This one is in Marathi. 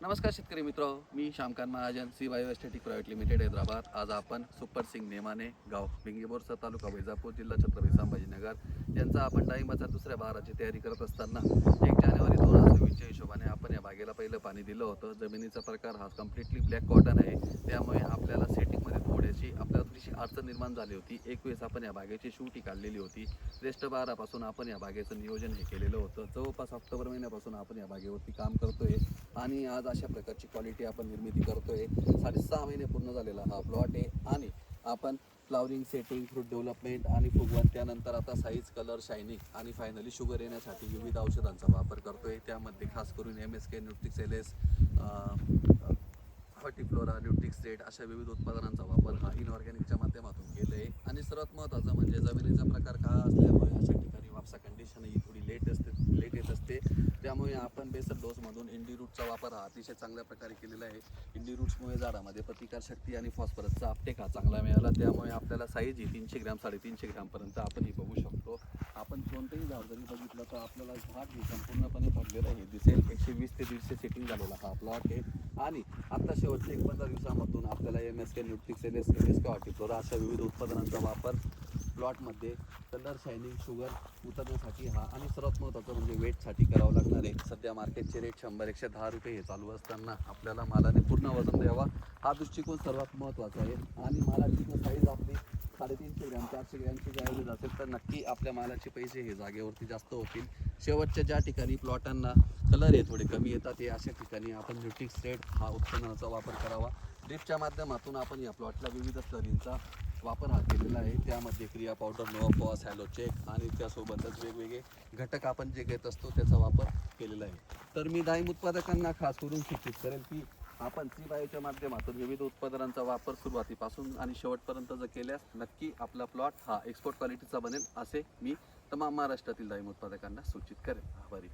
नमस्कार शेतकरी मित्र, मी Shyamkant Mahajan, C bio aesthetic private limited Hyderabad. आज आपण सुपर सिंग नेमाने गाव बिंगीबोरचा तालुका वैजापूर जिल्हा छत्रपती संभाजीनगर यांचा आपण डाळिंबाचा दुसऱ्या बहाराची तयारी करत असताना 1 जानेवारी 2024च्या हिशोबाने आपण या बागेला पहिलं पाणी दिलं होतं. जमिनीचा प्रकार हा कम्प्लिटली ब्लॅक कॉटन आहे, त्यामुळे आपल्याला सेटिंगमध्ये थोडीशी अडचण निर्माण झाली होती. एक वेळेस आपण या बागेची शूटी काढलेली होती. ज्येष्ठ बहारापासून आपण या बागेचं नियोजन हे केलेलं होतं. जवळपास ऑक्टोबर महिन्यापासून आपण या बागेवरती काम करतोय आणि आज अशा प्रकारची क्वालिटी आपण निर्मिती करतोय. 6.5 महिने पूर्ण झालेला हा प्लॉट आहे आणि आपण फ्लावरिंग, सेटिंग, फ्रूट डेव्हलपमेंट आणि फुगवण, त्यानंतर आता साईज, कलर, शायनिंग आणि फायनली शुगर येण्यासाठी विविध औषधांचा वापर करतोय. त्यामध्ये खास करून MSK, न्यूट्रिक्स LS, हॉर्टिफ्लोरा, न्यूट्रिक्स रेड अशा विविध उत्पादनांचा वापर हा इनऑर्गॅनिकच्या माध्यमातून केलं आहे. आणि सर्वात महत्त्वाचं म्हणजे जमिनीचा प्रकार काळा असल्यामुळे अशा ठिकाणी वापसा कंडिशन ही थोडी लेट येत असते. त्यामुळे आपण बेसल डोसमधून इंडी रूटचा वापर हा अतिशय चांगल्या प्रकारे केलेला आहे. इंडी रूट्समुळे झाडामध्ये प्रतिकारशक्ती आणि फॉस्फरसचा अपटेक हा चांगला मिळाला. त्यामुळे आपल्याला साईज ही 300 ग्रॅम 350 ग्रॅमपर्यंत आपण ही बघू शकतो. आपण कोणतंही झाड जरी बघितलं तर आपल्याला झाड हे संपूर्णपणे भरलेलं हे दिसेल. 120 ते 150 सेटिंग झालेला हा प्लॉट आहे. आणि आता शेवटच्या 15 दिवसामधून आपल्याला MSK, न्यूट्रिक्स LS, MSK हॉर्टिफ्लोरा अशा विविध उत्पादनांचा वापर प्लॉटमध्ये कलर, शायनिंग, शुगर उतरण्यासाठी हा आणि सर्वात महत्त्वाचं म्हणजे वेटसाठी करावं लागणार आहे. सध्या मार्केटचे रेट 100-110 रुपये हे चालू असताना आपल्याला मालाने पूर्ण वजन द्यावा हा दृष्टिकोन सर्वात महत्त्वाचा आहे. आणि मालाची साईज आपली 350 ग्रॅम 400 ग्रॅमची ॲव्हरेज असेल तर नक्की आपल्या मालाचे पैसे हे जागेवरती जास्त होतील. शेवटच्या ज्या ठिकाणी प्लॉटांना कलर हे थोडे कमी येतात हे अशा ठिकाणी आपण न्यूट्रिक्स रेड हा उत्पन्नाचा वापर करावा. ड्रिपच्या माध्यमातून आपण या प्लॉटला विविध स्लरींचा वापर हा केलेला आहे. त्यामध्ये क्रिया पावडर, नोवाफॉस, हॅलोचेक आणि त्यासोबतच वेगवेगळे घटक आपण जे घेत असतो त्याचा वापर केलेला आहे. तर मी डाळिंब उत्पादकांना खास करून सूचित करेल की आपण सी बायोच्या माध्यमातून विविध उत्पादनांचा वापर सुरुवातीपासून आणि शेवटपर्यंत जर केल्यास नक्की आपला प्लॉट हा एक्सपोर्ट क्वालिटीचा बनेल असे मी तमाम महाराष्ट्रातील डाळिंब उत्पादकांना सूचित करेन. आभारी.